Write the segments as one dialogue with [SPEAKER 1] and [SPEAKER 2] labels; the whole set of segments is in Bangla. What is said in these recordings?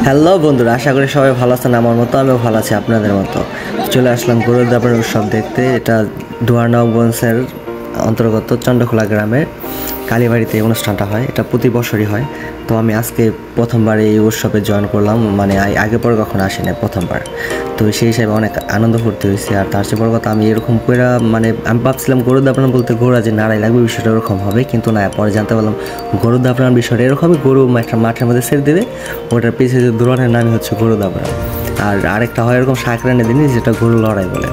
[SPEAKER 1] হ্যালো বন্ধুরা, আশা করি সবাই ভালো আছেন। আমার মতো আমিও ভালো আছি আপনাদের মতো। চলে আসলাম গরুদাপড়ের উৎসব দেখতে। এটা দুয়ারনগঞ্জের অন্তর্গত চন্দ্রখোলা গ্রামের কালীবাড়িতে এই অনুষ্ঠানটা হয়। এটা প্রতি বছরই হয়। তো আমি আজকে প্রথমবার এই উৎসবে জয়েন করলাম, মানে আগে পরে কখনো আসিনি, প্রথমবার। তো সেই হিসাবে অনেক আনন্দ ফুর্তি হয়েছে। আর তার চেয়ে বড় কথা, আমি এরকম করে মানে আমি ভাবছিলাম গরুদাপড়ান বলতে গরু যে নাড়াই লাগবে, বিষয়টা এরকম হবে, কিন্তু না, পরে জানতে পারলাম গরুদাপড়ান বিষয়টা এরকমই। গরু একটা মাঠের মধ্যে ছেড়ে দেবে, ওটার পিছিয়ে যে দৌড়ানোর নামই হচ্ছে গরুদাপড়ান। আর আরেকটা হয় এরকম সাঁকড়ানের দিনই, যেটা গরু লড়াই বলে।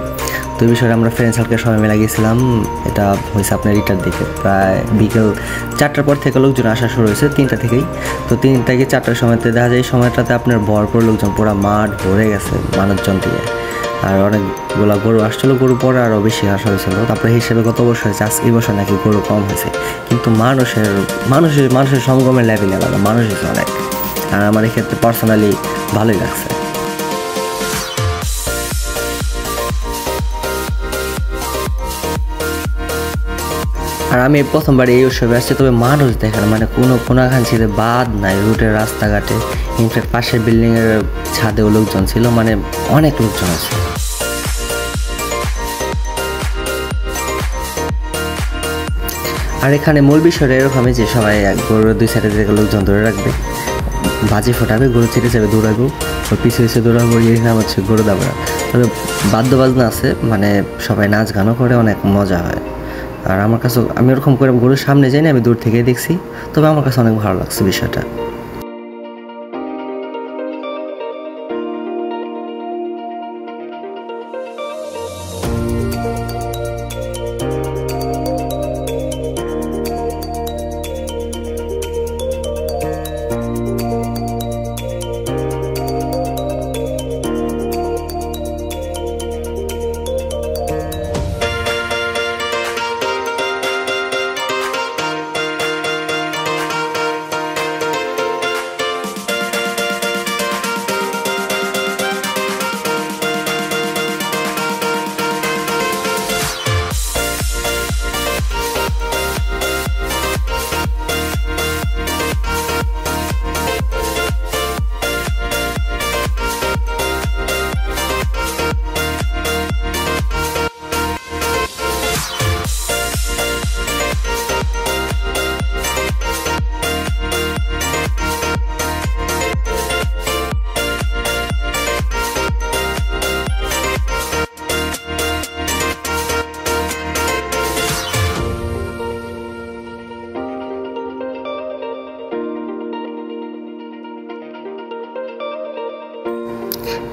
[SPEAKER 1] তো এই বিষয়ে আমরা ফ্রেন্ড সার্কেল সবাই মিলে গিয়েছিলাম। এটা হয়েছে আপনার ইটার দিকে, প্রায় বিকেল 4টার পর থেকে লোকজন আসা শুরু হয়েছে, 3টা থেকেই। তো 3টা থেকে 4টার সময়তে দেখা যায় এই সময়টাতে আপনার ভরপুর লোকজন, পুরো মাঠ ভরে গেছে মানুষজন দিয়ে। আর অনেকগুলো গরু আসছিলো, গরু পরে আরও বেশি আসা হয়েছিল। তারপরে হিসেবে গত বছর হয়েছে, এই বছর নাকি গরু কম হয়েছে, কিন্তু মানুষের সঙ্গমের লেভেল আলাদা, মানুষ হয়েছে অনেক। আর আমার এক্ষেত্রে পার্সোনালি ভালোই লাগছে। আর আমি প্রথমবার এই উৎসবে আসছি, তবে মানুষ দেখেন মানে কোনাখানছিতে বাদ নাই, রুটের রাস্তাঘাটে, ইনফ্যাক্ট পাশের বিল্ডিংয়ের ছাদেও লোকজন ছিল, মানে অনেক লোকজন আছে। আর এখানে মূল বিষয়টা এরকমই যে সবাই গরুর 2 সাইডে থেকে লোকজন ধরে রাখবে, বাজি ফোটাবে, গরু ছিটে যাবে, দৌড়াবো, ওর পিছু পিছু দৌড়াবো, এই নাম হচ্ছে গরুদাপড়া। তবে বাদ্য বাজনা আছে, মানে সবাই নাচ গানও করে, অনেক মজা হয়। আর আমার কাছে, আমি ওরকম করে গরুর সামনে যাইনি, আমি দূর থেকেই দেখছি, তবে আমার কাছে অনেক ভালো লাগছে বিষয়টা।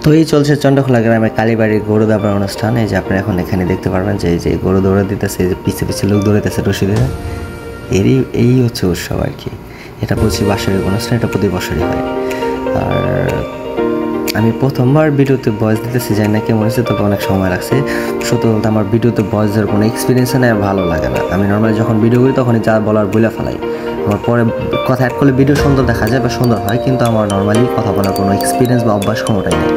[SPEAKER 1] তো এই চলছে চন্দ্রখোলা গ্রামের কালীবাড়ির গরুদাপড়ার অনুষ্ঠান। এই যে আপনি এখন এখানে দেখতে পারবেন যে এই যে গরু দৌড়া দিতেছে, এই যে পিছে পিছে লোক দৌড়াইতেছে রশি দিয়ে। এই হচ্ছে উৎসব আর কি। এটা প্রতি বাৎসরিক অনুষ্ঠান, এটা প্রতি বছরই হয়। আর আমি প্রথমবার ভিডিওতে ভয়েস দিতেছি, জানি না কেমন হয়েছে, তবে অনেক সময় লাগছে। সত্যি বলতে আমার ভিডিওতে ভয়েস দেওয়ার কোনো এক্সপিরিয়েন্স নেই, আর ভালো লাগে না। আমি নর্মালি যখন ভিডিও করি তখনই যা বলার বলে ফেলাই। আমার পরে কথা অ্যাড করলে ভিডিও সুন্দর দেখা যায় বা সুন্দর হয়, কিন্তু আমার নর্মালি কথা বলার কোনো এক্সপিরিয়েন্স বা অভ্যাস কোনোটাই নেই।